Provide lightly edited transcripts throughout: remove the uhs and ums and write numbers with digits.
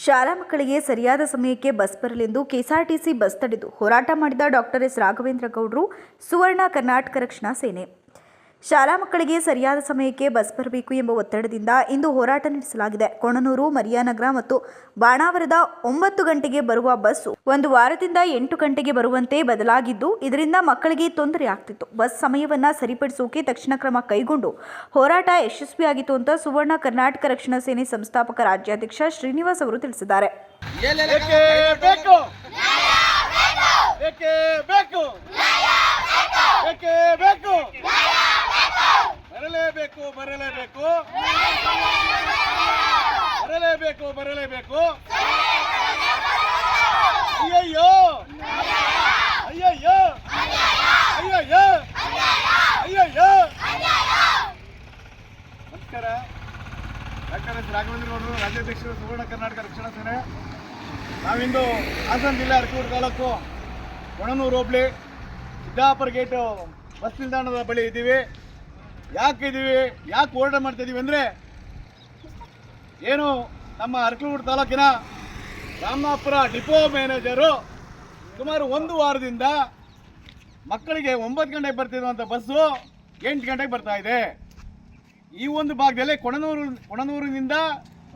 ಶಾಲಾ ಮಕ್ಕಳಿಗೆ ಸರಿಯಾದ ಸಮಯಕ್ಕೆ ಬಸ್ ಬರಲೆಂದು ಕೆಎಸ್ಆರ್ಟಿಸಿ ಬಸ್ ತಡೆದು ಹೋರಾಟ ಮಾಡಿದ ಡಾಕ್ಟರ್ ಎಸ್ ರಾಘವೇಂದ್ರ ಗೌಡ್ರು ಸುವರ್ಣ ಕರ್ನಾಟಕ ರಕ್ಷಣಾ ಸೇನೆ. ಶಾಲಾ ಮಕ್ಕಳಿಗೆ ಸರಿಯಾದ ಸಮಯಕ್ಕೆ ಬಸ್ ಬರಬೇಕು ಎಂಬ ಒತ್ತಡದಿಂದ ಇಂದು ಹೋರಾಟ ನಡೆಸಲಾಗಿದೆ. ಕೊಣನೂರು, ಮರಿಯಾನಗರ ಮತ್ತು ಬಾಣಾವರದ 9 ಗಂಟೆಗೆ ಬರುವ ಬಸ್ಸು ಒಂದು ವಾರದಿಂದ 8 ಗಂಟೆಗೆ ಬರುವಂತೆ ಬದಲಾಗಿದ್ದು, ಇದರಿಂದ ಮಕ್ಕಳಿಗೆ ತೊಂದರೆ ಆಗ್ತಿತ್ತು. ಬಸ್ ಸಮಯವನ್ನ ಸರಿಪಡಿಸೋಕೆ ತಕ್ಷಣ ಕ್ರಮ ಕೈಗೊಂಡು ಹೋರಾಟ ಯಶಸ್ವಿಯಾಗಿತ್ತು ಅಂತ ಸುವರ್ಣ ಕರ್ನಾಟಕ ರಕ್ಷಣಾ ಸೇನೆ ಸಂಸ್ಥಾಪಕ ರಾಜ್ಯಾಧ್ಯಕ್ಷ ಶ್ರೀನಿವಾಸ್ ಅವರು ತಿಳಿಸಿದ್ದಾರೆ. ಬರಲೇಬೇಕು. ಅಯ್ಯಯ್ಯೋ ಅಯ್ಯಯ್ಯೋ ಅಯ್ಯಯ್ಯೋ ಅಯ್ಯಯ್ಯೋ. ನಮಸ್ಕಾರ. ಡಾಕ್ಟರ್ ಎಸ್ ರಾಘವೇಂದ್ರ ಗೌಡರು, ರಾಜ್ಯಾಧ್ಯಕ್ಷರು, ಸುವರ್ಣ ಕರ್ನಾಟಕ ರಕ್ಷಣಾ ಸೇನೆ. ನಾವಿಂದು ಹಾಸನ ಜಿಲ್ಲೆ ಅರಕಲಗೂಡು ತಾಲೂಕು ಕೊಣನೂರು ಹೋಬಳಿ ಸಿದ್ದಾಪುರ ಗೇಟು ಬಸ್ ನಿಲ್ದಾಣದ ಬಳಿ ಇದ್ದೀವಿ. ಯಾಕೆ ಹೋರಾಟ ಮಾಡ್ತಾ ಇದ್ದೀವಿ ಅಂದರೆ, ಏನು ನಮ್ಮ ಅರಕಲಗೂಡು ತಾಲೂಕಿನ ರಾಮನಾಥಪುರ ಡಿಪೋ ಮ್ಯಾನೇಜರು ಸುಮಾರು 1 ವಾರದಿಂದ ಮಕ್ಕಳಿಗೆ 9 ಗಂಟೆಗೆ ಬರ್ತಿರುವಂಥ ಬಸ್ಸು 8 ಗಂಟೆಗೆ ಬರ್ತಾ ಇದೆ. ಈ ಒಂದು ಭಾಗದಲ್ಲಿ ಕೊಣನೂರಿನಿಂದ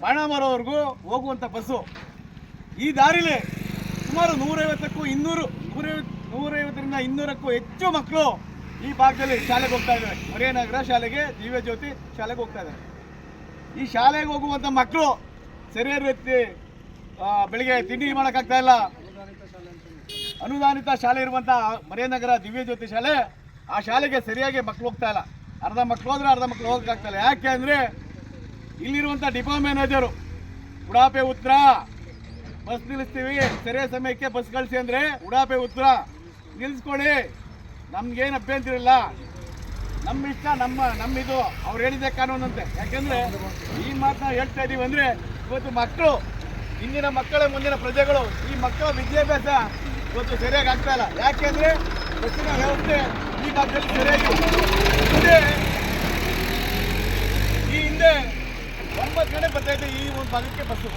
ಬಾಣಾವರವರೆಗೂ ಹೋಗುವಂಥ ಬಸ್ಸು ಈ ದಾರಿಲಿ ಸುಮಾರು 150ರಿಂದ 200ಕ್ಕೂ ಹೆಚ್ಚು ಮಕ್ಕಳು ಈ ಭಾಗದಲ್ಲಿ ಶಾಲೆಗೆ ಹೋಗ್ತಾ ಇದ್ದಾರೆ. ಮರಿಯಾನಗರ ಶಾಲೆಗೆ, ದಿವ್ಯ ಜ್ಯೋತಿ ಶಾಲೆಗೆ ಹೋಗ್ತಾ ಇದ್ದಾರೆ. ಈ ಶಾಲೆಗೆ ಹೋಗುವಂಥ ಮಕ್ಕಳು ಸರಿಯಾದ ರೀತಿ ಬೆಳಿಗ್ಗೆ ತಿಂಡಿ ಮಾಡೋಕ್ಕಾಗ್ತಾ ಇಲ್ಲ. ಅನುದಾನಿತ ಶಾಲೆ ಇರುವಂಥ ಮರಿಯಾನಗರ ದಿವ್ಯ ಜ್ಯೋತಿ ಶಾಲೆ, ಆ ಶಾಲೆಗೆ ಸರಿಯಾಗಿ ಮಕ್ಕಳು ಹೋಗ್ತಾ ಇಲ್ಲ. ಅರ್ಧ ಮಕ್ಕಳು ಹೋದ್ರೆ ಅರ್ಧ ಮಕ್ಕಳು ಹೋಗೋಕ್ಕಾಗ್ತಾ ಇಲ್ಲ. ಯಾಕೆ ಅಂದರೆ ಇಲ್ಲಿರುವಂಥ ಡಿಪೋ ಮ್ಯಾನೇಜರು ಉಡಾಪೆ ಉತ್ತರ, ಬಸ್ ನಿಲ್ಲಿಸ್ತೀವಿ ಸರಿಯಾದ ಸಮಯಕ್ಕೆ ಬಸ್ ಕಳಿಸಿ ಅಂದರೆ ಉಡಾಪೆ ಉತ್ತರ, ನಿಲ್ಲಿಸ್ಕೊಳ್ಳಿ, ನಮ್ಗೇನು ಅಭ್ಯಂತರ ಇಲ್ಲ, ನಮ್ಮ ಇಷ್ಟ, ನಮ್ಮಿದು, ಅವ್ರು ಹೇಳಿದೆ ಕಾನೂನಂತೆ. ಯಾಕೆಂದರೆ ಈ ಮಾತನ್ನ ಹೇಳ್ತಾ ಇದ್ದೀವಿ ಅಂದರೆ, ಇವತ್ತು ಮಕ್ಕಳು, ಇಂದಿನ ಮಕ್ಕಳೇ ಮುಂದಿನ ಪ್ರಜೆಗಳು, ಈ ಮಕ್ಕಳ ವಿದ್ಯಾಭ್ಯಾಸ ಇವತ್ತು ಸರಿಯಾಗಿ ಆಗ್ತಾ ಇಲ್ಲ. ಯಾಕೆಂದರೆ ಬಸ್ಸಿನ ವ್ಯವಸ್ಥೆ ಈ ಭಾಗದಲ್ಲಿ ಸರಿಯಾಗಿ ಹಿಂದೆ 9 ಗಂಟೆಗೆ ಬರ್ತಾಯಿದೆ. ಈ ಒಂದು ಭಾಗಕ್ಕೆ ಬಸ್ಸು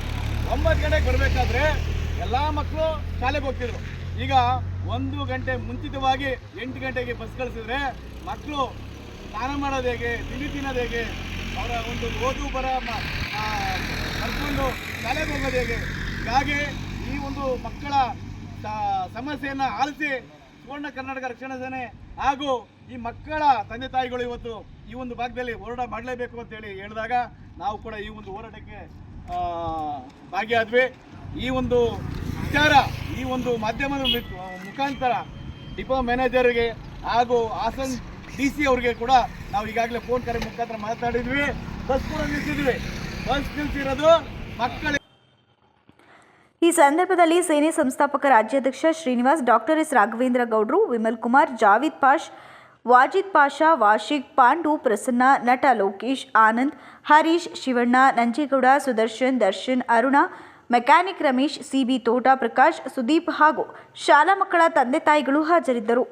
9 ಗಂಟೆಗೆ ಬರಬೇಕಾದ್ರೆ ಎಲ್ಲ ಮಕ್ಕಳು ಶಾಲೆಗೆ ಹೋಗ್ತಿದ್ರು. ಈಗ 1 ಗಂಟೆ ಮುಂಚಿತವಾಗಿ 8 ಗಂಟೆಗೆ ಬಸ್ ಕಳಿಸಿದ್ರೆ ಮಕ್ಕಳು ಸ್ನಾನ ಮಾಡೋದು ಹೇಗೆ, ತಿಂಡಿ ತಿನ್ನೋದು ಹೇಗೆ, ಅವರ ಒಂದು ಓದು ಬರ ಕರ್ಕೊಂಡು ಶಾಲೆಗೆ ಹೋಗೋದು ಹೇಗೆ? ಹೀಗಾಗಿ ಈ ಒಂದು ಮಕ್ಕಳ ಸಮಸ್ಯೆಯನ್ನು ಆಲಿಸಿ ಸುವರ್ಣ ಕರ್ನಾಟಕ ರಕ್ಷಣಾ ಸೇನೆ ಹಾಗೂ ಈ ಮಕ್ಕಳ ತಂದೆ ತಾಯಿಗಳು ಇವತ್ತು ಈ ಒಂದು ಭಾಗದಲ್ಲಿ ಹೋರಾಟ ಮಾಡಲೇಬೇಕು ಅಂತೇಳಿ ಹೇಳಿದಾಗ ನಾವು ಕೂಡ ಈ ಒಂದು ಹೋರಾಟಕ್ಕೆ ಭಾಗಿಯಾದ್ವಿ. ಈ ಒಂದು ವಿಚಾರ ಈ ಒಂದು ಮಾಧ್ಯಮದ ಮುಖಾಂತರ ಡಿಪೋ ಮ್ಯಾನೇಜರ್ಗೆ ಹಾಗೂ ಹಾಸನ DC ಅವ್ರಿಗೆ ಕೂಡ ನಾವು ಈಗಾಗಲೇ ಫೋನ್ ಕರೆ ಮುಖಾಂತರ ಮಾತಾಡಿದ್ವಿ. ಬಸ್ ಕೂಡ ನಿಲ್ಲಿಸಿದ್ವಿ. ಬಸ್ ನಿಲ್ಲಿಸಿರೋದು ಮಕ್ಕಳಿಗೆ. ಈ ಸಂದರ್ಭದಲ್ಲಿ ಸೇನೆ ಸಂಸ್ಥಾಪಕ ರಾಜ್ಯಾಧ್ಯಕ್ಷ ಶ್ರೀನಿವಾಸ್, ಡಾಕ್ಟರ್ ಎಸ್ ರಾಘವೇಂದ್ರ ಗೌಡ್ರು, ವಿಮಲ್ ಕುಮಾರ್, ಜಾವೀದ್ ಪಾಷ್, ವಾಜಿದ್ ಪಾಷಾ, ವಾಶಿಕ್, ಪಾಂಡು, ಪ್ರಸನ್ನ, ನಟ ಲೋಕೇಶ್, ಆನಂದ್, ಹರೀಶ್, ಶಿವಣ್ಣ, ನಂಜೇಗೌಡ, ಸುದರ್ಶನ್, ದರ್ಶನ್, ಅರುಣ, ಮೆಕ್ಯಾನಿಕ್ ರಮೇಶ್, CB ತೋಟ, ಪ್ರಕಾಶ್, ಸುದೀಪ್ ಹಾಗೂ ಶಾಲಾ ಮಕ್ಕಳ ತಂದೆ ತಾಯಿಗಳು ಹಾಜರಿದ್ದರು.